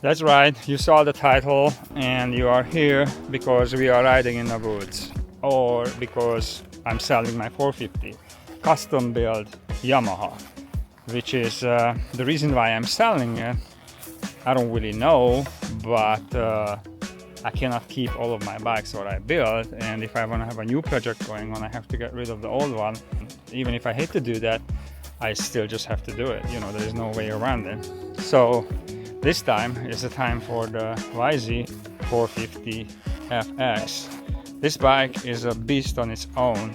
That's right, you saw the title, and you are here because we are riding in the woods, or because I'm selling my 450 custom built Yamaha, which is the reason why I'm selling it. I don't really know, but I cannot keep all of my bikes what I built, and if I want to have a new project going on, I have to get rid of the old one. Even if I hate to do that, I still just have to do it. You know, there is no way around it. So this time is the time for the YZ450FX. This bike is a beast on its own.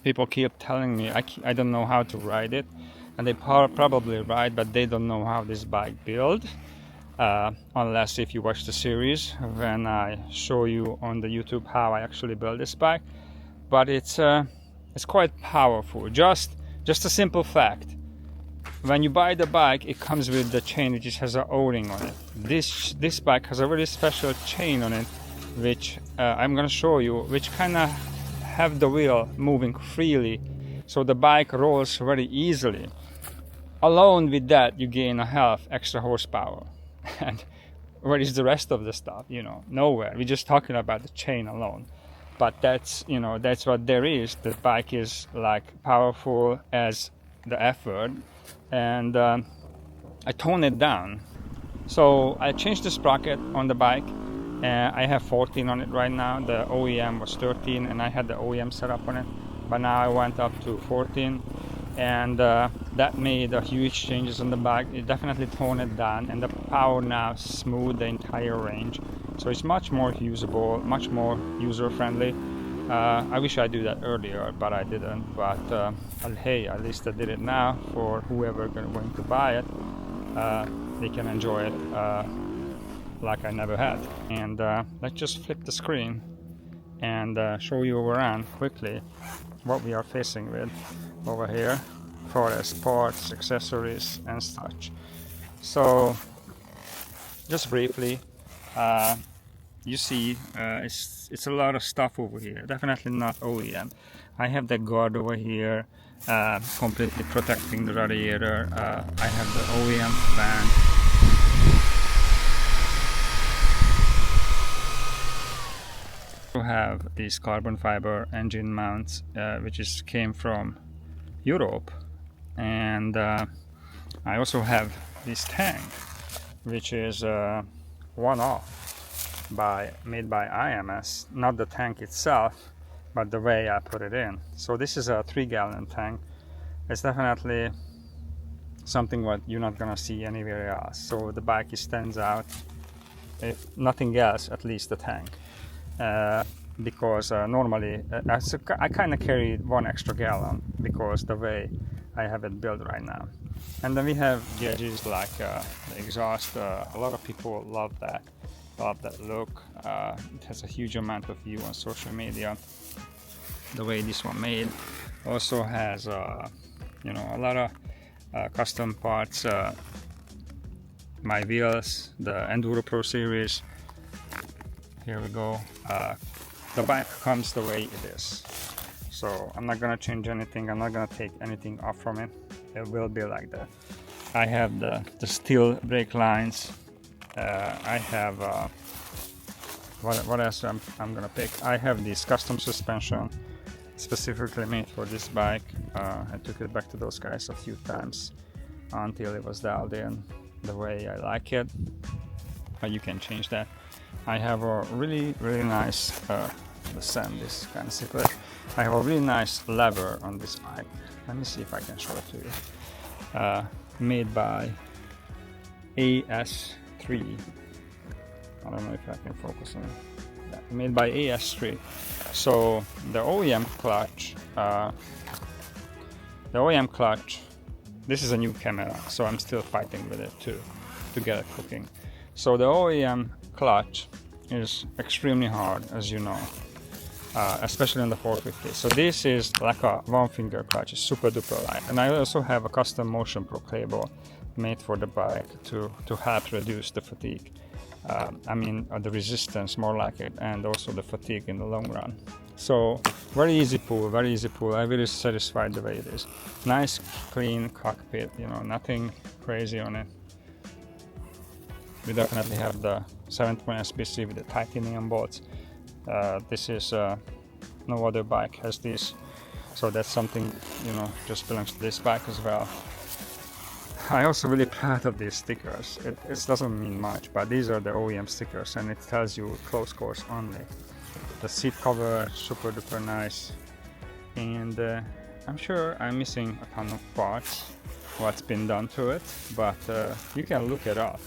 People keep telling me I don't know how to ride it, and they probably ride, but they don't know how this bike built. Unless if you watch the series when I show you on the YouTube how I actually built this bike. But it's quite powerful. Just a simple fact: when you buy the bike, it comes with the chain which has an O-ring on it. This bike has a very special chain on it, which I'm gonna show you, which kind of have the wheel moving freely, so the bike rolls very easily. Alone with that, you gain a half extra horsepower. And where is the rest of the stuff? You know, nowhere. We're just talking about the chain alone. But that's, you know, that's what there is. The bike is like powerful as the effort, and I tone it down. So I changed the sprocket on the bike. I have 14 on it right now. The OEM was 13, and I had the OEM set up on it, but now I went up to 14, and that made a huge changes on the bike. It definitely toned it down, and the power now smooth the entire range, so it's much more usable, much more user-friendly. I wish I do that earlier, but I didn't. But hey, at least I did it now. For whoever going to buy it, they can enjoy it like I never had. And let's just flip the screen and show you around quickly what we are facing with over here, forest parts, accessories and such. So just briefly, you see it's a lot of stuff over here. Definitely not OEM. I have the guard over here completely protecting the radiator. I have the OEM fan. Have these carbon fiber engine mounts, which came from Europe, and I also have this tank, which is one-off made by IMS. Not the tank itself, but the way I put it in. So this is a 3-gallon tank. It's definitely something what you're not gonna see anywhere else. So the bike stands out, if nothing else, at least the tank. Because normally I kind of carry 1 extra gallon because the way I have it built right now. And then we have gauges like the exhaust. A lot of people love that look. It has a huge amount of view on social media, the way this one made. Also has you know, a lot of custom parts. My wheels, the Enduro Pro series. Here we go. The bike comes the way it is, so I'm not gonna change anything. I'm not gonna take anything off from it. It will be like that. I have the steel brake lines. I have what else I'm gonna pick. I have this custom suspension specifically made for this bike. I took it back to those guys a few times until it was dialed in the way I like it, but you can change that. I have a really nice, the sand is kind of secret. I have a really nice lever on this bike. Let me see if I can show it to you. Made by AS3. I don't know if I can focus on it. Yeah, made by AS3. So the OEM clutch, this is a new camera, so I'm still fighting with it too, to get it cooking. So the OEM clutch is extremely hard, as you know, especially on the 450. So this is like a 1-finger clutch. It's super duper light. And I also have a custom Motion Pro cable made for the bike to help reduce the fatigue. I mean the resistance, more like it, and also the fatigue in the long run. So very easy pull, very easy pull. I'm really satisfied the way it is. Nice clean cockpit, you know, nothing crazy on it. We definitely have the 720 SPC with the titanium bolts. This is no other bike has this, so that's something, you know, just belongs to this bike as well. I'm also really proud of these stickers. It doesn't mean much, but these are the OEM stickers, and it tells you close course only. The seat cover, super duper nice, and I'm sure I'm missing a ton of parts, what's been done to it, but you can look it up,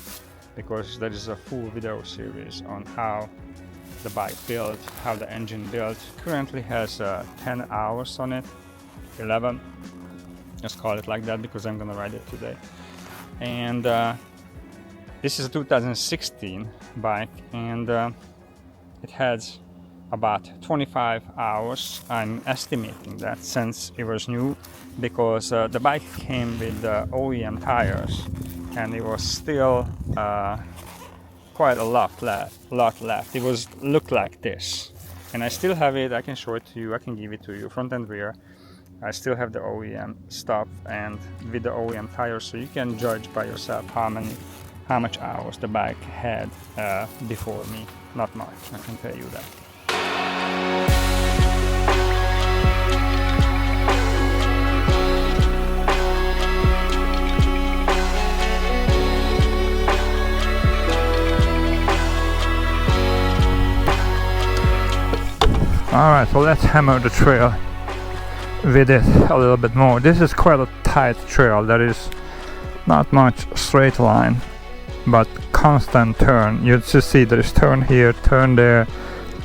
because there is a full video series on how the bike built, how the engine built. Currently has 10 hours on it, 11. Just call it like that because I'm gonna ride it today. And this is a 2016 bike, and it has about 25 hours. I'm estimating that since it was new, because the bike came with OEM tires, and it was still quite a lot left. It was looked like this, and I still have it. I can show it to you. I can give it to you, front and rear. I still have the OEM stuff and with the OEM tires, so you can judge by yourself how much hours the bike had before me. Not much, I can tell you that. Alright, so let's hammer the trail with it a little bit more. This is quite a tight trail. There is not much straight line, but constant turn. You just see there is turn here, turn there,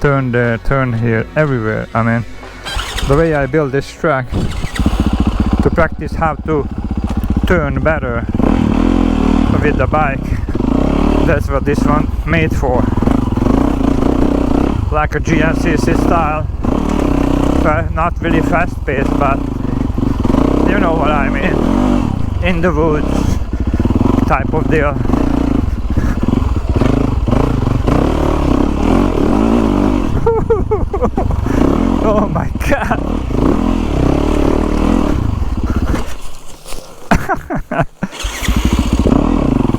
turn there, turn here, everywhere. I mean, the way I built this track to practice how to turn better with the bike, that's what this one made for. Like a GNCC style, but not really fast paced, but you know what I mean, in the woods type of deal. Oh my god.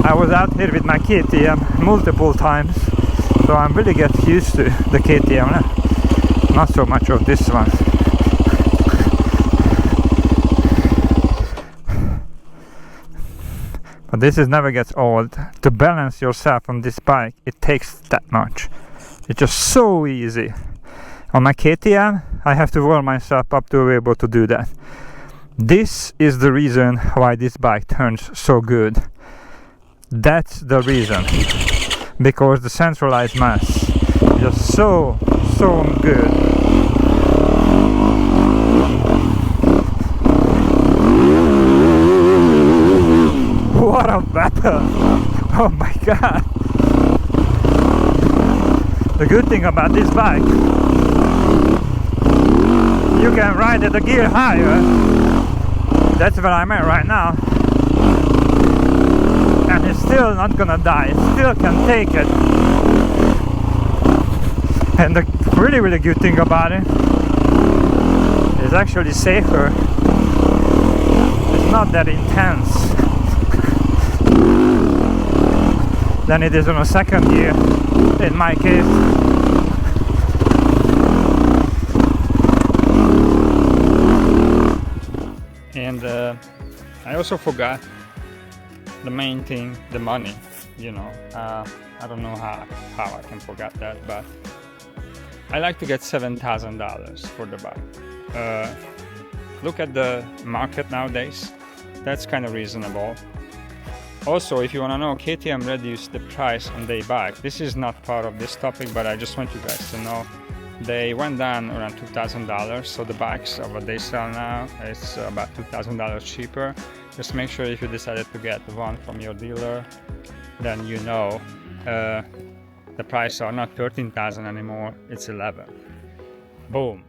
I was out here with my KTM multiple times, so I'm really get used to the KTM. Not so much of this one. But this is never gets old. To balance yourself on this bike, it takes that much. It's just so easy. On my KTM, I have to warm myself up to be able to do that. This is the reason why this bike turns so good. That's the reason. Because the centralized mass is just so good. What a battle! Oh my god! The good thing about this bike, you can ride it a gear higher. That's where I'm at right now. And it's still not gonna die. It still can take it. And the really good thing about it is actually safer. It's not that intense than it is on a second gear, in my case. And I also forgot the main thing, the money, you know. I don't know how I can forget that, but I like to get $7,000 for the bike. Look at the market nowadays, that's kind of reasonable. Also, if you want to know, KTM reduced the price on their bike. This is not part of this topic, but I just want you guys to know. They went down around $2,000, so the bikes of what they sell now is about $2,000 cheaper. Just make sure if you decided to get one from your dealer, then you know the price are not $13,000 anymore, it's $11,000. Boom.